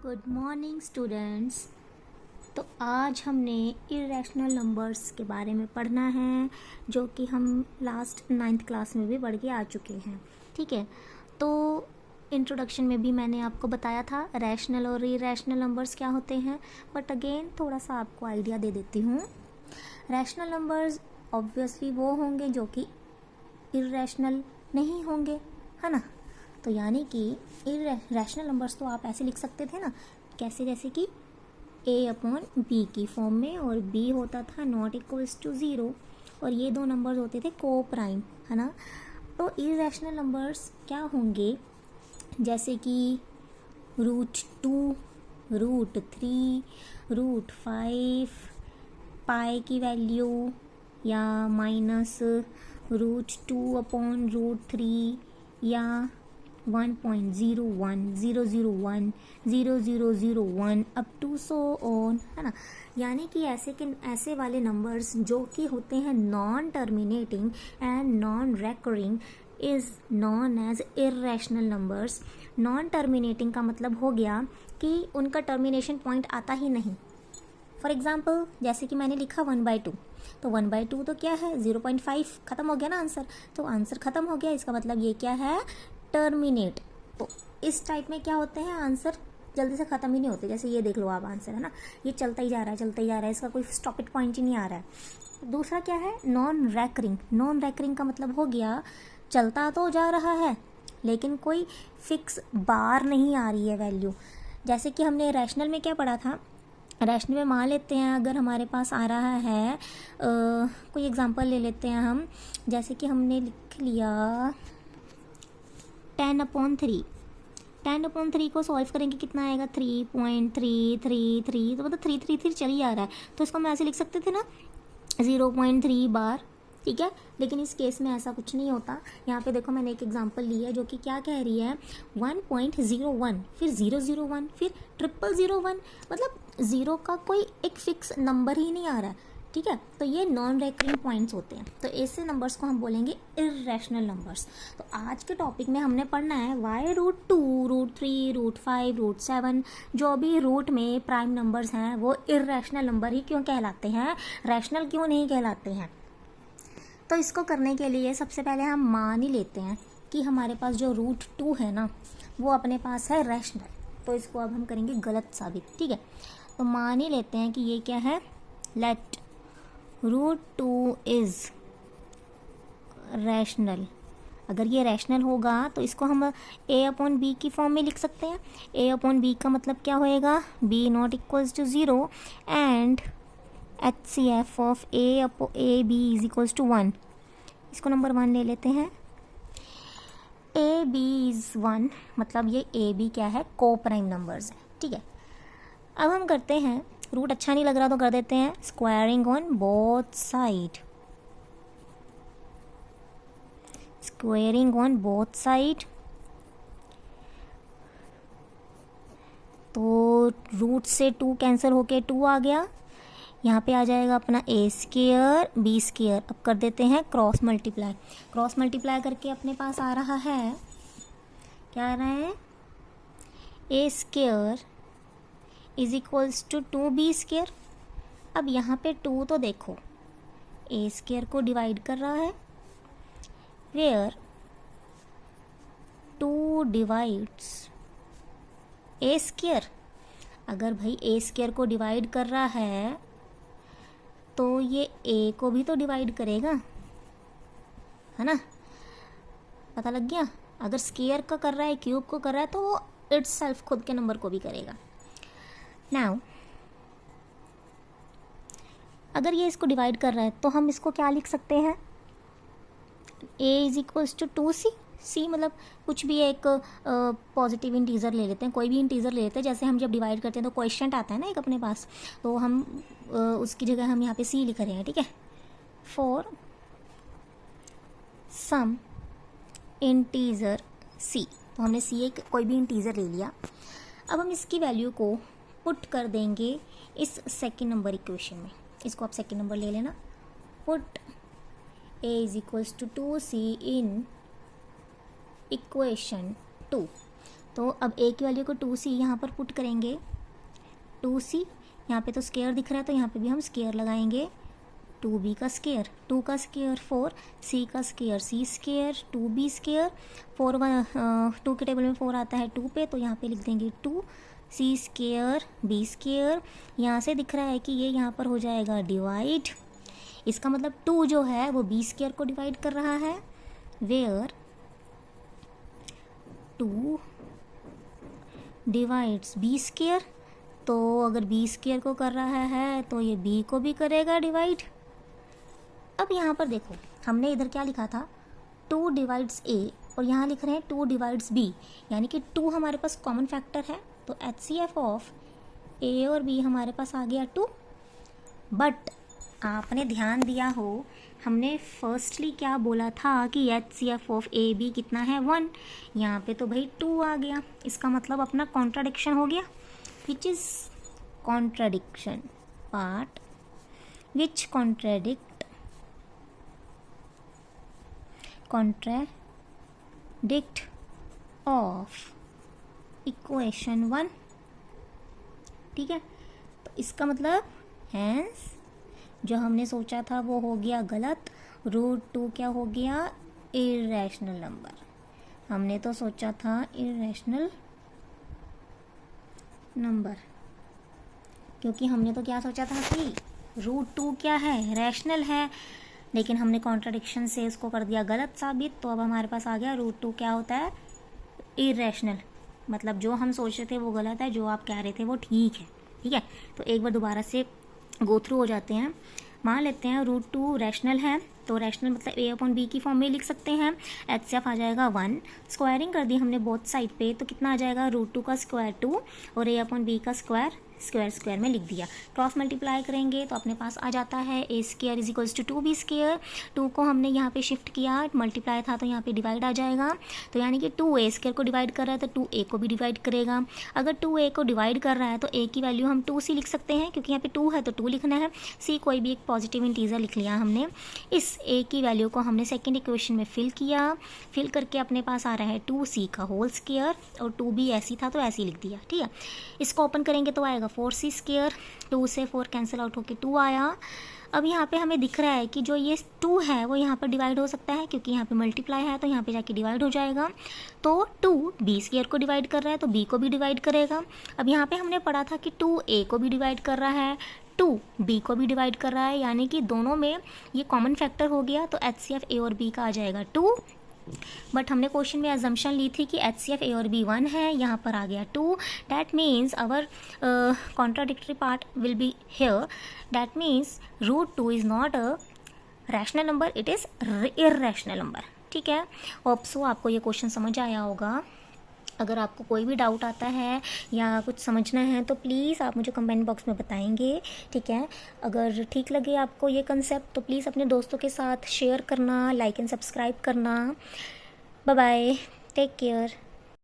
Good morning students. तो आज हमने इरेशनल नंबर्स के बारे में पढ़ना है, जो कि हम लास्ट 9th क्लास में भी पढ़ के आ चुके हैं। ठीक है, तो इंट्रोडक्शन में भी मैंने आपको बताया था रैशनल और इरेशनल नंबर्स क्या होते हैं, बट अगेन थोड़ा सा आपको आइडिया दे देती हूँ। रैशनल नंबर्स ऑब्वियसली वो होंगे जो कि इरेशनल नहीं होंगे, है ना। तो यानी कि रैशनल नंबर्स तो आप ऐसे लिख सकते थे ना, कैसे, जैसे कि a/b की फॉर्म में, और b होता था नॉट इक्वल्स टू 0, और ये दो नंबर्स होते थे को प्राइम, है ना। तो इरेशनल नंबर्स क्या होंगे, जैसे कि √2, √3, √5, पाई की वैल्यू, या -√2/√3, या 1.01, 001, 0001 अप टू सो ऑन, है ना। यानी कि ऐसे वाले नंबर्स जो कि होते हैं non terminating and non recurring is known as irrational numbers. Non terminating का मतलब हो गया कि उनका टर्मिनेशन पॉइंट आता ही नहीं। फॉर एग्जाम्पल, जैसे कि मैंने लिखा 1/2, तो 1/2 तो क्या है, 0.5, ख़त्म हो गया ना आंसर। तो आंसर ख़त्म हो गया, इसका मतलब ये क्या है, टर्मिनेट। तो इस टाइप में क्या होते हैं, आंसर जल्दी से ख़त्म ही नहीं होते। जैसे ये देख लो आप आंसर, है ना, ये चलता ही जा रहा है, चलता ही जा रहा है, इसका कोई स्टॉपिट पॉइंट ही नहीं आ रहा है। दूसरा क्या है, नॉन रैकरिंग। नॉन रैकरिंग का मतलब हो गया चलता तो जा रहा है लेकिन कोई फिक्स बार नहीं आ रही है वैल्यू। जैसे कि हमने रैशनल में क्या पढ़ा था, रैशनल में मान लेते हैं अगर हमारे पास आ रहा है कोई एग्जांपल ले लेते हैं हम, जैसे कि हमने लिख लिया 10/3। 10/3 को सॉल्व करेंगे कितना आएगा, 3.333, तो मतलब 333 चल ही आ रहा है, तो इसको हम ऐसे लिख सकते थे ना, 0.3 बार। ठीक है, लेकिन इस केस में ऐसा कुछ नहीं होता। यहाँ पे देखो मैंने एक एग्जांपल लिया जो कि क्या कह रही है, 1.01, फिर 001, फिर 0001, मतलब ज़ीरो का कोई एक फिक्स नंबर ही नहीं आ रहा है। ठीक है, तो ये नॉन रेकरिंग पॉइंट्स होते हैं, तो ऐसे नंबर्स को हम बोलेंगे इरेशनल नंबर्स। तो आज के टॉपिक में हमने पढ़ना है वाई √2, √3, √5, √7 जो भी रूट में प्राइम नंबर्स हैं वो इरेशनल नंबर ही क्यों कहलाते हैं, रैशनल क्यों नहीं कहलाते हैं। तो इसको करने के लिए सबसे पहले हम मान ही लेते हैं कि हमारे पास जो √2 है ना वो अपने पास है रैशनल, तो इसको अब हम करेंगे गलत साबित। ठीक है, तो मान ही लेते हैं कि ये क्या है, लेट √2 इज़ रैशनल। अगर ये रैशनल होगा तो इसको हम a/b की फॉर्म में लिख सकते हैं। a/b का मतलब क्या होएगा, b not equals to 0 and HCF of a/b is equals to 1। इसको नंबर 1 ले लेते हैं। ab इज़ 1, मतलब ये ab क्या है, को प्राइम नंबर्स है। ठीक है, अब हम करते हैं, रूट अच्छा नहीं लग रहा तो कर देते हैं squaring on both side. Squaring on both side, तो रूट से 2 कैंसिल होके 2 आ गया, यहाँ पे आ जाएगा अपना a² b²। अब कर देते हैं क्रॉस मल्टीप्लाई। क्रॉस मल्टीप्लाई करके अपने पास आ रहा है, क्या आ रहा है, a² is equals to 2b²। अब यहाँ पे 2 तो देखो a² को डिवाइड कर रहा है, वेयर 2 डिवाइड्स a²। अगर भाई a² को डिवाइड कर रहा है तो ये a को भी तो डिवाइड करेगा, है ना, पता लग गया। अगर स्क्वायर का कर रहा है, क्यूब को कर रहा है, तो वो इटसेल्फ खुद के नंबर को भी करेगा। नाउ अगर ये इसको डिवाइड कर रहा है तो हम इसको क्या लिख सकते हैं, a is equals to 2c। c मतलब कुछ भी एक पॉजिटिव इंटीजर ले लेते हैं, कोई भी इंटीजर ले लेते हैं। जैसे हम जब डिवाइड करते हैं तो क्वेश्चन आता है ना एक अपने पास, तो हम उसकी जगह हम यहाँ पे c लिख रहे हैं। ठीक है, फॉर सम इंटीजर c, तो हमने c एक कोई भी इंटीजर ले लिया। अब हम इसकी वैल्यू को पुट कर देंगे इस सेकेंड नंबर इक्वेशन में। इसको आप सेकेंड नंबर ले लेना, put a is equals to 2c in equation 2। तो अब ए की वैल्यू को 2c यहाँ पर पुट करेंगे, 2c, यहाँ पे तो स्केयर दिख रहा है तो यहाँ पे भी हम स्केयर लगाएंगे, 2b का स्केयर, 2 का स्केयर 4, c का square c square, 2b square, 2 के टेबल में 4 आता है 2 पे, तो यहाँ पे लिख देंगे 2 c स्केयर b स्केयर। यहाँ से दिख रहा है कि ये यहाँ पर हो जाएगा डिवाइड, इसका मतलब 2 जो है वो b स्केयर को डिवाइड कर रहा है, वेयर 2 डिवाइड्स b स्केयर। तो अगर b स्केयर को कर रहा है तो ये b को भी करेगा डिवाइड। अब यहाँ पर देखो हमने इधर क्या लिखा था, 2 डिवाइड्स a और यहाँ लिख रहे हैं 2 डिवाइड्स b, यानी कि 2 हमारे पास कॉमन फैक्टर है, तो HCF ऑफ a और b हमारे पास आ गया 2। बट आपने ध्यान दिया हो हमने फर्स्टली क्या बोला था कि HCF ऑफ ए बी कितना है 1, यहाँ पे तो भाई 2 आ गया, इसका मतलब अपना कॉन्ट्राडिक्शन हो गया, which is contradiction part which contradict of equation 1। ठीक है, तो इसका मतलब हैंस जो हमने सोचा था वो हो गया गलत, √2 क्या हो गया, इरेशनल नंबर। हमने तो सोचा था इरेशनल नंबर, क्योंकि हमने तो क्या सोचा था कि √2 क्या है, रैशनल है, लेकिन हमने कॉन्ट्राडिक्शन से इसको कर दिया गलत साबित। तो अब हमारे पास आ गया √2 क्या होता है, इरेशनल, मतलब जो हम सोच रहे थे वो गलत है, जो आप कह रहे थे वो ठीक है। ठीक है, तो एक बार दोबारा से गो थ्रू हो जाते हैं। मान लेते हैं √2 रैशनल है, तो रैशनल मतलब a/b की फॉर्म में लिख सकते हैं, HCF आ जाएगा 1, स्क्वायरिंग कर दी हमने बोथ साइड पे, तो कितना आ जाएगा, √2 का स्क्वायर 2 और a/b का स्क्वायर स्क्वायर में लिख दिया। क्रॉस मल्टीप्लाई करेंगे तो अपने पास आ जाता है a square is equals to 2b square. 2 को हमने यहाँ पे शिफ्ट किया, मल्टीप्लाई था तो यहाँ पे डिवाइड आ जाएगा, तो यानी कि 2a स्क्वायर को डिवाइड कर रहा है तो 2a को भी डिवाइड करेगा। अगर 2a को डिवाइड कर रहा है तो a की वैल्यू हम 2c लिख सकते हैं, क्योंकि यहाँ पे 2 है तो 2 लिखना है, c कोई भी एक पॉजिटिव इंटीजर लिख लिया हमने। इस a की वैल्यू को हमने सेकेंड इक्वेशन में फिल किया, फिल करके अपने पास आ रहा है 2c का होल स्क्वायर, और 2b ऐसी था तो ऐसे ही लिख दिया। ठीक है, इसको ओपन करेंगे तो आएगा 4c स्क्वायर, 2 से 4 कैंसिल आउट होके 2 आया। अब यहाँ पे हमें दिख रहा है कि जो ये 2 है वो यहाँ पर डिवाइड हो सकता है, क्योंकि यहाँ पे मल्टीप्लाई है तो यहाँ पे जाके डिवाइड हो जाएगा। तो 2 b स्क्वायर को डिवाइड कर रहा है तो b को भी डिवाइड करेगा। अब यहाँ पे हमने पढ़ा था कि 2 a को भी डिवाइड कर रहा है, 2 b को भी डिवाइड कर रहा है, यानी कि दोनों में ये कॉमन फैक्टर हो गया, तो HCF a और b का आ जाएगा 2। बट हमने क्वेश्चन में एजम्पशन ली थी कि HCF a और b 1 है, यहाँ पर आ गया 2। That means our contradictory part will be here, that means √2 is not a rational number, it is irrational number. ठीक है, होप सो आपको ये क्वेश्चन समझ आया होगा। अगर आपको कोई भी डाउट आता है या कुछ समझना है तो प्लीज़ आप मुझे कमेंट बॉक्स में बताएंगे। ठीक है, अगर ठीक लगे आपको ये कंसेप्ट तो प्लीज़ अपने दोस्तों के साथ शेयर करना, लाइक एंड सब्सक्राइब करना। Bye bye, take care.